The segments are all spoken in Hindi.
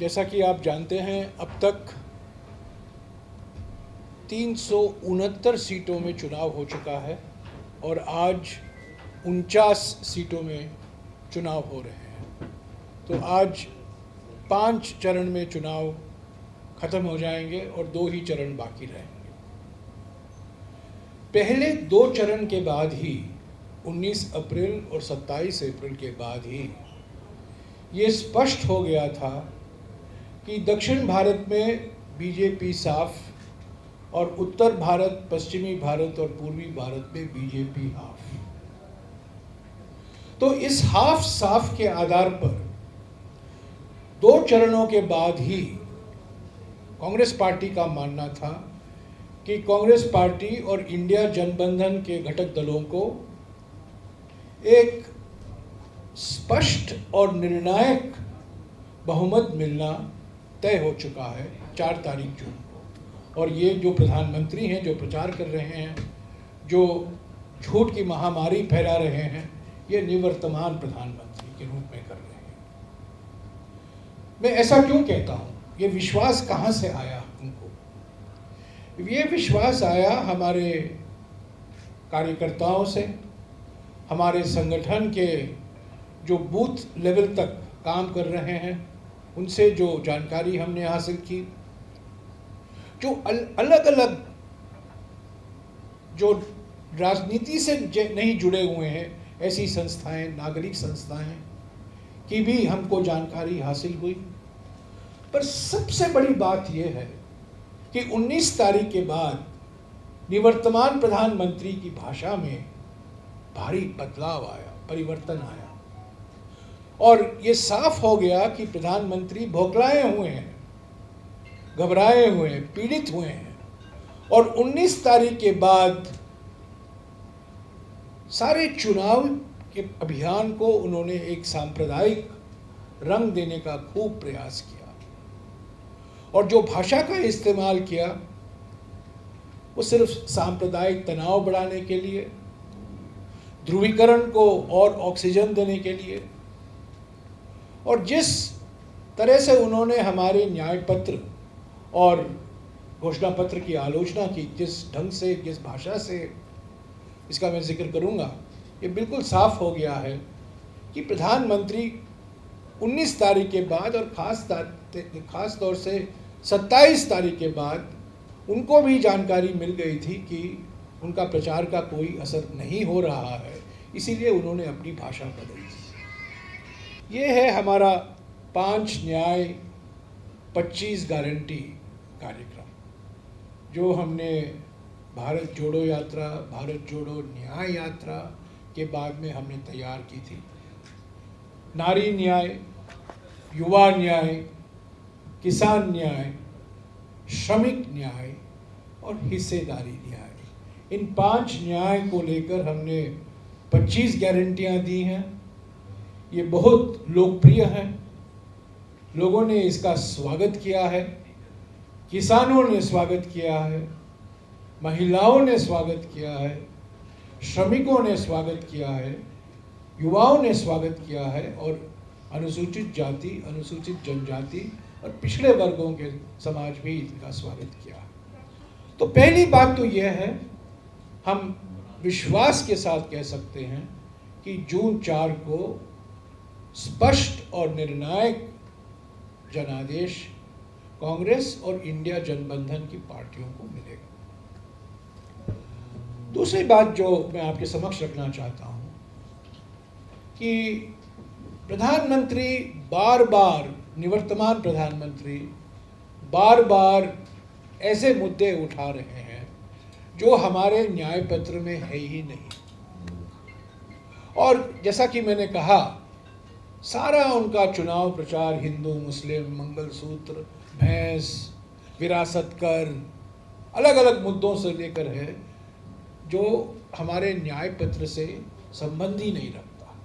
जैसा कि आप जानते हैं, अब तक 369 सीटों में चुनाव हो चुका है और आज 49 सीटों में चुनाव हो रहे हैं। तो आज 5 चरण में चुनाव खत्म हो जाएंगे और 2 ही चरण बाकी रहेंगे। पहले 2 चरण के बाद ही 19 अप्रैल और 27 अप्रैल के बाद ही ये स्पष्ट हो गया था कि दक्षिण भारत में बीजेपी साफ और उत्तर भारत, पश्चिमी भारत और पूर्वी भारत में बीजेपी हाफ। तो इस हाफ साफ के आधार पर 2 चरणों के बाद ही कांग्रेस पार्टी का मानना था कि कांग्रेस पार्टी और इंडिया जनबंधन के घटक दलों को एक स्पष्ट और निर्णायक बहुमत मिलना तय हो चुका है 4 तारीख जून को। और ये जो प्रधानमंत्री हैं, जो प्रचार कर रहे हैं, जो झूठ की महामारी फैला रहे हैं, ये निवर्तमान प्रधानमंत्री के रूप में कर रहे हैं। मैं ऐसा क्यों कहता हूँ? ये विश्वास कहाँ से आया उनको? ये विश्वास आया हमारे कार्यकर्ताओं से, हमारे संगठन के जो बूथ लेवल तक काम कर रहे हैं उनसे जो जानकारी हमने हासिल की, जो अलग अलग जो राजनीति से नहीं जुड़े हुए हैं ऐसी संस्थाएं, नागरिक संस्थाएं की भी हमको जानकारी हासिल हुई। पर सबसे बड़ी बात यह है कि 19 तारीख के बाद निवर्तमान प्रधानमंत्री की भाषा में भारी बदलाव आया, परिवर्तन आया और ये साफ हो गया कि प्रधानमंत्री बौखलाए हुए हैं, घबराए हुए हैं, पीड़ित हुए हैं। और 19 तारीख के बाद सारे चुनाव के अभियान को उन्होंने एक सांप्रदायिक रंग देने का खूब प्रयास किया और जो भाषा का इस्तेमाल किया वो सिर्फ सांप्रदायिक तनाव बढ़ाने के लिए, ध्रुवीकरण को और ऑक्सीजन देने के लिए, और जिस तरह से उन्होंने हमारे न्याय पत्र और घोषणा पत्र की आलोचना की, जिस ढंग से, जिस भाषा से, इसका मैं जिक्र करूंगा, ये बिल्कुल साफ हो गया है कि प्रधानमंत्री 19 तारीख के बाद और ख़ास तौर से 27 तारीख के बाद उनको भी जानकारी मिल गई थी कि उनका प्रचार का कोई असर नहीं हो रहा है, इसीलिए उन्होंने अपनी भाषा बदली। ये है हमारा 5 न्याय 25 गारंटी कार्यक्रम, जो हमने भारत जोड़ो यात्रा, भारत जोड़ो न्याय यात्रा के बाद में हमने तैयार की थी। नारी न्याय, युवा न्याय, किसान न्याय, श्रमिक न्याय और हिस्सेदारी न्याय, इन 5 न्याय को लेकर हमने 25 गारंटियां दी हैं। ये बहुत लोकप्रिय हैं, लोगों ने इसका स्वागत किया है, किसानों ने स्वागत किया है, महिलाओं ने स्वागत किया है, श्रमिकों ने स्वागत किया है, युवाओं ने स्वागत किया है और अनुसूचित जाति, अनुसूचित जनजाति और पिछड़े वर्गों के समाज भी इनका स्वागत किया। तो पहली बात तो यह है, हम विश्वास के साथ कह सकते हैं कि जून 4 को स्पष्ट और निर्णायक जनादेश कांग्रेस और इंडिया जनबंधन की पार्टियों को मिलेगा। दूसरी बात जो मैं आपके समक्ष रखना चाहता हूं कि प्रधानमंत्री बार बार, निवर्तमान प्रधानमंत्री बार बार ऐसे मुद्दे उठा रहे हैं जो हमारे न्याय पत्र में है ही नहीं। और जैसा कि मैंने कहा, सारा उनका चुनाव प्रचार हिंदू, मुस्लिम, मंगलसूत्र, भैंस, विरासत कर, अलग अलग मुद्दों से लेकर है जो हमारे न्याय पत्र से संबंध ही नहीं रखता,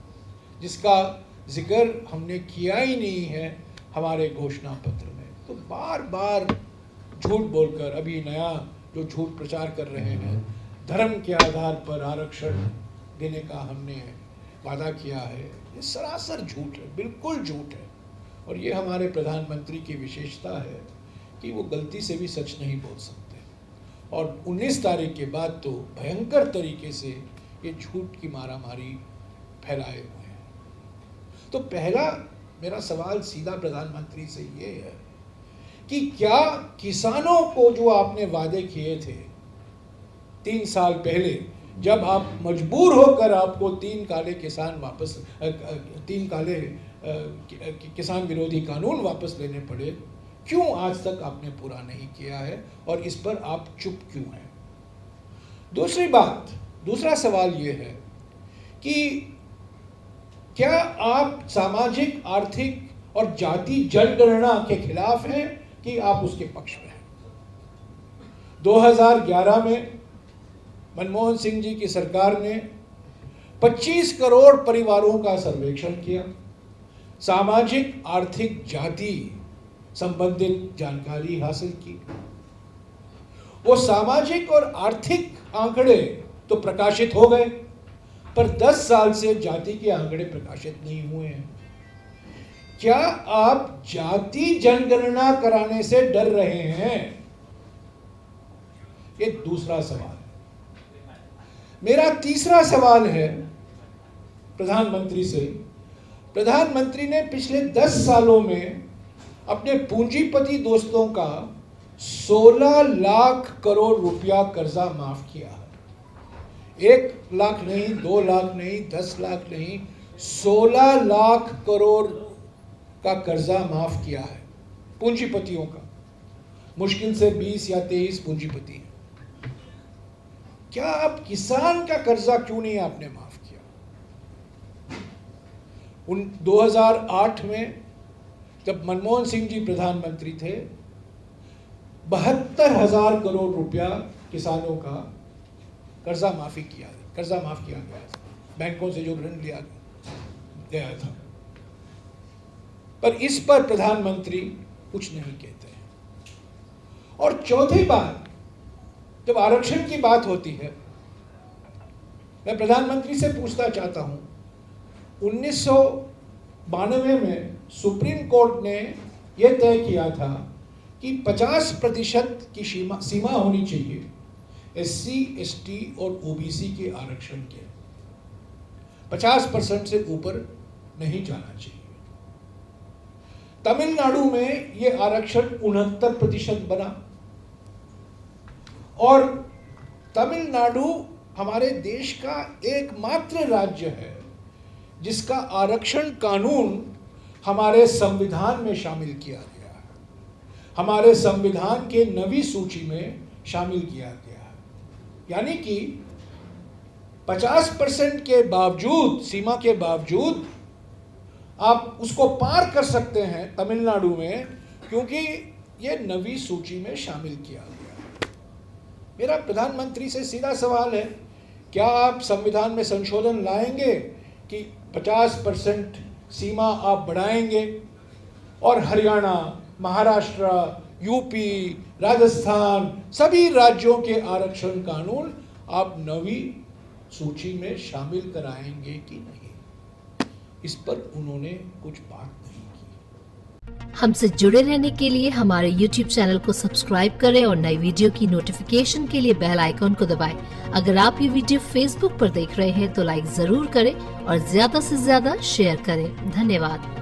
जिसका जिक्र हमने किया ही नहीं है हमारे घोषणा पत्र में। तो बार बार झूठ बोलकर, अभी नया जो झूठ प्रचार कर रहे हैं, धर्म के आधार पर आरक्षण देने का हमने वादा किया है, ये सरासर झूठ है, बिल्कुल झूठ है। और ये हमारे प्रधानमंत्री की विशेषता है कि वो गलती से भी सच नहीं बोल सकते, और 19 तारीख के बाद तो भयंकर तरीके से ये झूठ की मारामारी फैलाए हुए हैं। तो पहला मेरा सवाल सीधा प्रधानमंत्री से ये है कि क्या किसानों को जो आपने वादे किए थे 3 साल पहले, जब आप मजबूर होकर आपको 3 काले किसान विरोधी कानून वापस लेने पड़े, क्यों आज तक आपने पूरा नहीं किया है और इस पर आप चुप क्यों हैं? दूसरी बात, दूसरा सवाल ये है कि क्या आप सामाजिक, आर्थिक और जाति जनगणना के खिलाफ हैं कि आप उसके पक्ष में हैं? 2011 में मनमोहन सिंह जी की सरकार ने 25 करोड़ परिवारों का सर्वेक्षण किया, सामाजिक, आर्थिक, जाति संबंधित जानकारी हासिल की। वो सामाजिक और आर्थिक आंकड़े तो प्रकाशित हो गए, पर 10 साल से जाति के आंकड़े प्रकाशित नहीं हुए हैं। क्या आप जाति जनगणना कराने से डर रहे हैं? ये दूसरा सवाल है। मेरा तीसरा सवाल है प्रधानमंत्री से। प्रधानमंत्री ने पिछले 10 सालों में अपने पूंजीपति दोस्तों का 16 लाख करोड़ रुपया कर्जा माफ किया है। 1 लाख नहीं, 2 लाख नहीं, 10 लाख नहीं, 16 लाख करोड़ का कर्जा माफ किया है पूंजीपतियों का। मुश्किल से 20 या 23 पूंजीपति हैं। क्या आप किसान का कर्जा क्यों नहीं आपने माफ किया? 2008 में जब मनमोहन सिंह जी प्रधानमंत्री थे, 72,000 करोड़ रुपया किसानों का कर्जा माफ किया गया था, बैंकों से जो ऋण लिया गया था। पर इस पर प्रधानमंत्री कुछ नहीं कहते हैं। और चौथी बात, जब आरक्षण की बात होती है, मैं प्रधानमंत्री से पूछना चाहता हूं, 1992 में सुप्रीम कोर्ट ने यह तय किया था कि 50% की सीमा होनी चाहिए SC, ST और OBC के आरक्षण के। 50% से ऊपर नहीं जाना चाहिए। तमिलनाडु में यह आरक्षण 69% बना, और तमिलनाडु हमारे देश का एकमात्र राज्य है जिसका आरक्षण कानून हमारे संविधान में शामिल किया गया है, हमारे संविधान के 9वीं सूची में शामिल किया गया है। यानी कि 50% के बावजूद, सीमा के बावजूद आप उसको पार कर सकते हैं तमिलनाडु में, क्योंकि यह 9वीं सूची में शामिल किया गया है। मेरा प्रधानमंत्री से सीधा सवाल है, क्या आप संविधान में संशोधन लाएंगे कि 50% सीमा आप बढ़ाएंगे और हरियाणा, महाराष्ट्र, यूपी, राजस्थान सभी राज्यों के आरक्षण कानून आप 9वीं सूची में शामिल कराएंगे कि नहीं? इस पर उन्होंने कुछ बात नहीं की। हमसे जुड़े रहने के लिए हमारे YouTube चैनल को सब्सक्राइब करें और नई वीडियो की नोटिफिकेशन के लिए बेल आइकॉन को दबाएं। अगर आप ये वीडियो Facebook पर देख रहे हैं तो लाइक जरूर करें और ज्यादा से ज्यादा शेयर करें। धन्यवाद।